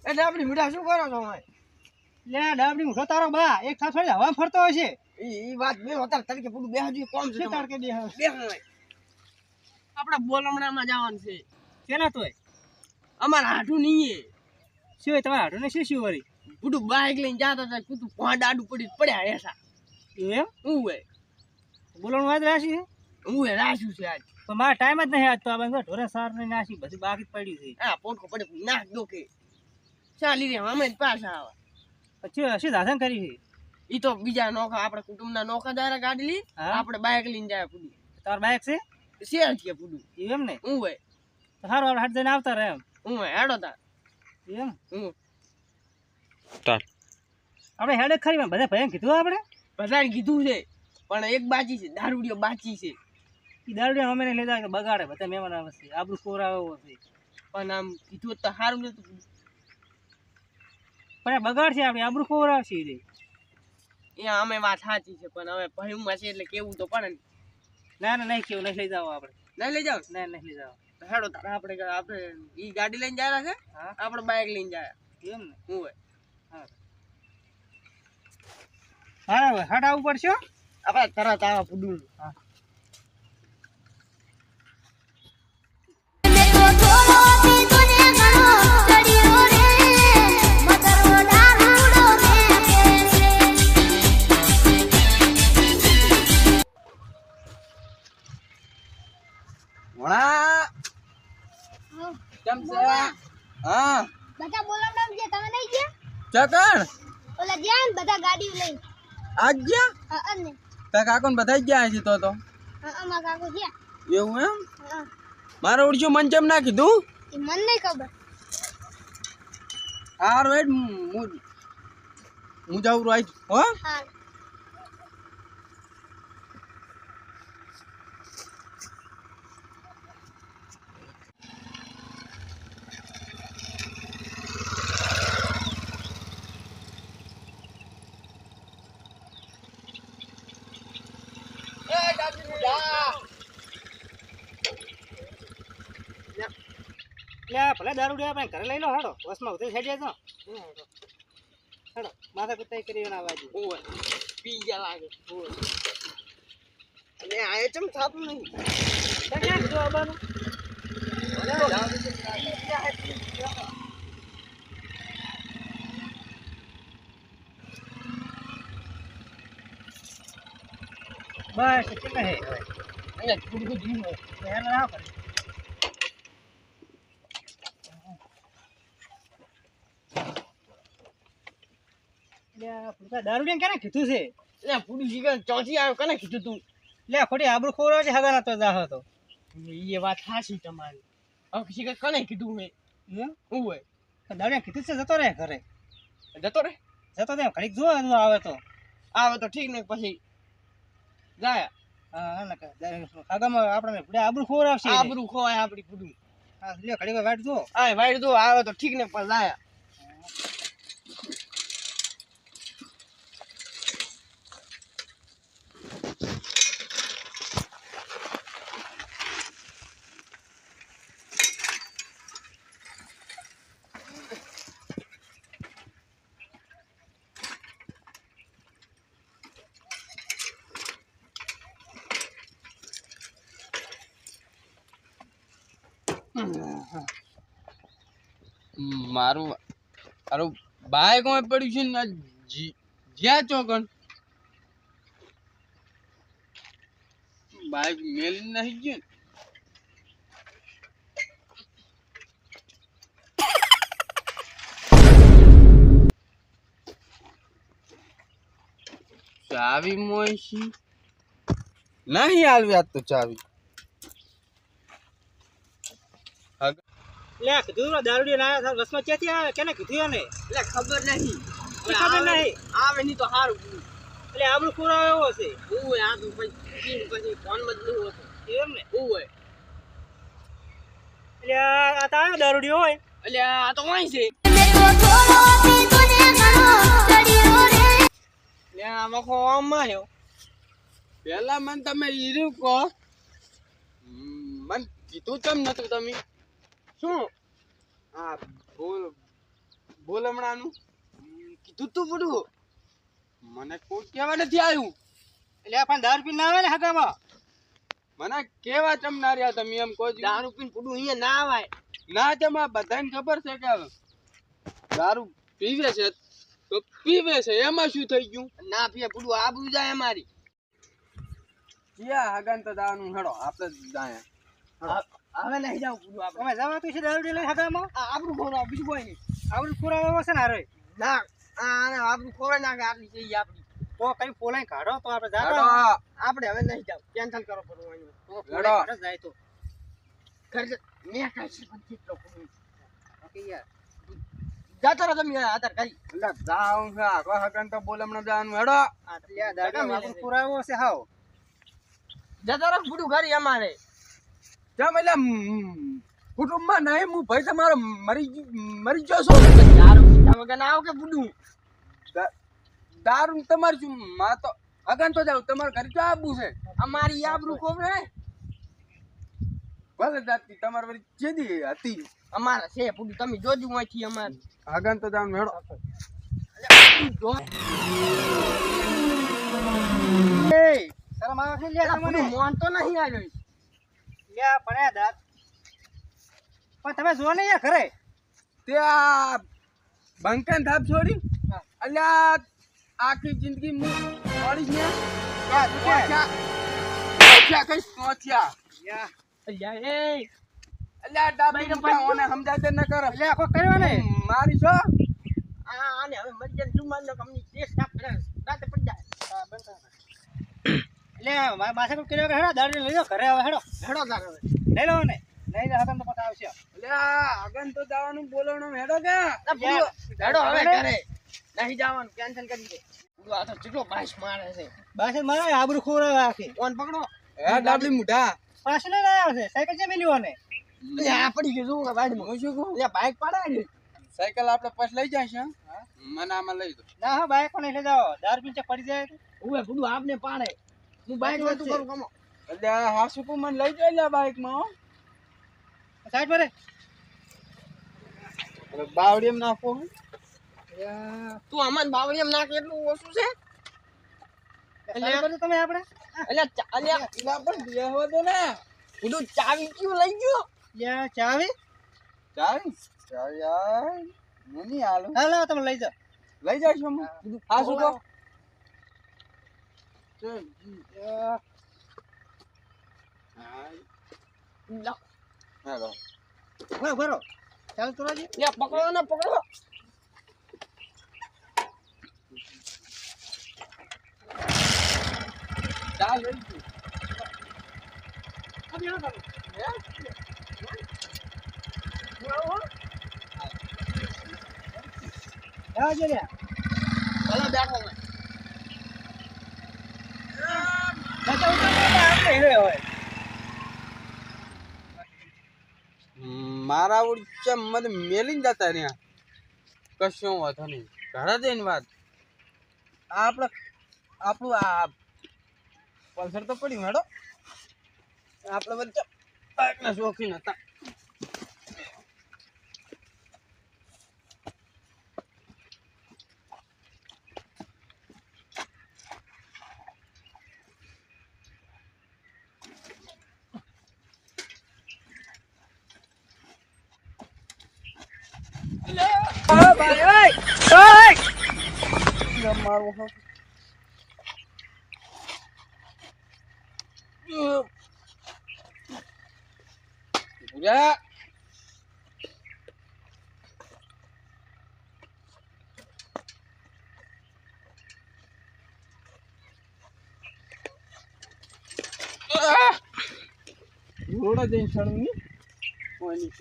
એ ડાબડી મીઠા શું કરો છો ભાઈ? લે ડાબડી મોટો તારો બા એક થાપ છોડી હવા ફરતો હશે. ઈ વાત બે હોતા તરીકે પૂરું બેહજી કોમ છે તડકે બે આપણે બોલમણામાં જવાનું છે. કેના તોય અમાર હાઠું નહીં શું હોય તમારા હાડો ને શું વળી પૂરું બાઈક લઈને જાતા હતા કૂતું પાંચ આડું પડી પડ્યા એસા એમ હું હોય બોલવાનું વાત રાશી હું હોય રાખ્યું છે આજ તો મારા ટાઈમ જ નહીં આજ તો આ ઢોરે સાર ને નાસી બધી બાકી પડી છે. હા પોટકો પડે નાખ દો કે ચાલી રે અમે જ પાછા આવે પછી હશે દાસન કરી છે. ઈ તો બીજા નોખા આપણે કુટુંબના નોખા દારા ગાડી લી આપણે બાઈક લઈને જાય પૂરું તાર બાઈક છે શેર છે પૂરું એમ ને હું હોય તો સારું આપણે હાથ જઈને આવતા રહે એમ હું હોય હેડો તાર એમ હું આપણે હેડે ખરી બધા ભાઈ કીધું આપણે બધાને કીધું છે પણ એક બાકી છે દારૂડિયો બાકી છે એ દારૂડિયા અમે લઈ જાય બગાડે બધા મહેમાન આવે છે આબરૂ કોરાવે છે પણ આમ કીધું તો સારું નતું પણ આ બગાડ છે આપણે આબરૂ કોરાવશે રે એ અમે વાત સાચી છે પણ હવે ભયમાં છે એટલે કેવું તો પડે ને. ના ના નહીં કેવું નહીં લઈ જાવ આપણે નહીં લઈ જાવ ના નહીં લઈ જાવ હેડો તાર આપણે ઈ ગાડી લઈને જાય છે આપણે બાઈક લઈને જાય એમ ને હું હોય હા હાટ આવવું પડશે આપણે તરત આવા પૂડું હા કેમ છે હા બધા બોલાવડાવ જે તમે નહીં ગયા ચકણ ઓલા ગયા ને બધા ગાડી લઈ આજ ગયા અને તા કાકોને બધા ગયા છે તો અમાર કાકો ગયા એવું એમ હા મારો ઓળખ્યો મન કેમ ના કીધું એ મને નહીં ખબર હાર વેટ હું જાઉં રાઈટ હો હા ભલે દારૂ ડે આપણે ઘરે લઈ લો હાડો બસમાં ઉતરી થઈ જાય તો હાડો માથા કુતાઈ કરી ના વાજી પી ગયા લાગે અને આ ચમ થાતું નહીં ક્યાં કીધું આવવાનું બસ કેટલા હે હવે અને થોડું જીવ હેર ના કરે દારૂ ને ક્યારે કીધું છે એટલે પૂરું જીગર ચોથી આવ્યો કને કીધું તું લે ખોટી આબરૂ ખોરો છે હગા તો જાહ તો એ વાત હાસી તમારી હવે જીગર કને કીધું મેં હું હોય દારૂ કીધું છે જતો રહે ઘરે જતો રે ઘડીક જો આવે તો ઠીક ને પછી જાય હા આગળમાં આપણે આબરૂ ખોર આવશે આબરૂ ખોવાય આપડી પૂરું હા લે ઘડીક વાટ જો હા વાઈડ દો આવે તો ઠીક ને પણ જાય મારું બાઈક પડ્યું છે ને જ્યાં ચોકન બાઈક મેલી નહીં ગયું ચાવી મોયસી નહીં આવી આજ તો ચાવી લે કીધું દારૂ ના બસમાં ક્યાંથી આવે કેને કીધું એને એટલે ખબર નહીં ખબર નહીં આવે નહીં તો સારું એટલે આબરૂ ખોરો એવો છે હોય આ તો પછી ફોન માં જ નહીં હોતો એમ ને હોય એટલે આ તો આવ્યો દારૂડિયો હોય એટલે આ તો વાંય છે આમાં ખોવામાં આવ્યો પેલા મને તમે હીરું કહો મને કીધું કેમ નતું તમે શું હા બોલ હમણાંનું કીધું તું બધું મને કોઈ કહેવા નથી આવ્યું. એટલે પણ દારૂ પીને ના આવે ને હગામાં. મને કેવા ચમના રહ્યા તમે એમ કહો છો? દારૂ પીને પૂરું અહીંયા ના આવાય. ના તેમાં બધાને ખબર છે કે દારૂ પીવે છે તો પીવે છે, એમાં શું થઈ ગયું? ના પીએ પૂરું આબરૂ જાય અમારી. ક્યાં હગાન તો દાવાનું હેડો આપણે જ જાય. હવે નહીં જાવ પૂરું આપણે. તમે જવાતું છે દારૂ લઈને હગામાં? આબરૂ ખોરાવ બીજું કોઈ નહીં. આવડું પુરાવો છે ને હારે. ના આને આબરૂ ખોરાઈ નાખે આટલી છે ઈ આપણી. તો કઈ પોલાઈ કાઢો તો આપણે હેડો જાતા. આપણે હવે નહીં જાવ. કેન્સલ કરો પૂરું અહીંયા. તો હેડો. પોલાઈ કાઢો જાય તો. ખર્ચ મેં કાંઈ છે પણ કેટલો પૂરું. ઓકે યાર. જાતો રહો તમે આધાર કરી. એટલે જાઉં છે આખો હગાન તો બોલ હમણાં જવાનું હેડો. યાર દારૂ આપણો પુરાવો છે હાવ. જતો રહો પૂરું કરી અમારે. કેમ એટલે કુટુંબમાં નહીં હું ભાઈ તમારો મરી ગયો છો. દારૂ પીધા વગર ના આવો કે પૂરું. દારૂ તમારે શું માં તો હગાન તો જાવ તમારે ઘરે ક્યાં આવવું છે? અમારી આબરૂ ખોરાય. ભલે જાતી તમારે વળી જેદી હતી અમારે છે પૂરું તમે જોજો અહીંથી અમારે. હગાન તો જવાનું હેડો. એ શરમ આવે છે લ્યા તમને? પૂરું મોન તો નહીં આવ્યો. લ્યા પણ આ દાંત. પણ તમે જો ને યાર ઘરે. ત્યાં બંકન ધાપ છોડી અલ્યા આખી જિંદગી હું પડીશ ને યાર તું ક્યાં? પહોંચ્યા કઈશ પહોંચ્યા યાર અલ્યા એ અલ્યા ડાબી રૂપિયા ઓને સમજાતે ન કરે એટલે આખો કર્યો ને. મારી છો આને હવે મરી જાય જુમાનનો કંપની ટેસ્ટ આપે રાતે પડી જાય. એટલે માસે કોઈ કર્યો કે હેડો દારૂ લઈ જાઓ ઘરે હવે હેડો. હેડો તાર હવે. લઈ લો ને. લઈ જા હકમ તો પતા આવશે. અલ્યા હગન તો જવાનું બોલવાનું હેડો કે ના પૂરું હેડો હવે ઘરે. નહીં જવાનું કેન્સલ કરી દે. પૂરું આ તો કેટલો બાઈસ મારે છે. બસ મારે આબરૂ ખોરાવે આખી. ફોન પકડો. હે ડાબલી મુઢા પાછળ લઈને આવ્યો છે. સાયકલ છે મેલ્યો ને. આ પડી ગયું શું ગાડીમાં. હું શું કહું અલ્યા બાઈક પાડાય ને. સાયકલ આપણે પછી લઈ જાય છે મને આમાં લઈ દો ના હા બાઈક પણ લઈ જાઓ. દારૂ પીને પડી જાય તો. ઉવે પૂરું આપને પાડે. હું બાઈક નતું કરું કમો. અલ્યા હા શું મને લઈ જાય લ્યા બાઈકમાં હો સાઈડ પર રે. બાવડીમ નાખો તું અમન બાવળિયમ નાખ એટલું ઓછું છે. સાઈડ પર તમે આપણે. અલ્યા એલા પણ બેહવા દો ને પૂરું ચાવી ક્યું લઈ ગયો. યા ચાવી. ચાવી ચાવી યાર હું નહીં હાલું હા લાવો તમે લઈ જાઓ. લઈ જાય છો હા શું કહો હેલો ભરો ભરો. ચાલ તોરાજી. લ્યા પકડો ને પકડો. ચાલ લઈ ગયું હા જો લ્યા. ભલે બેઠો મેં. બચાવ તો આપણે હેરે હોય. મારા ઉડચા મને મેલીને જતા રહ્યા કશું વાંધો નહીં ઘરે જઈને વાત આપણે આપણું આ પલ્સર તો પડ્યું હેડો આપણે બધા બાઇકના શોખીન હતા મારું રોડા જઈને ચડવું કોઈ નહીં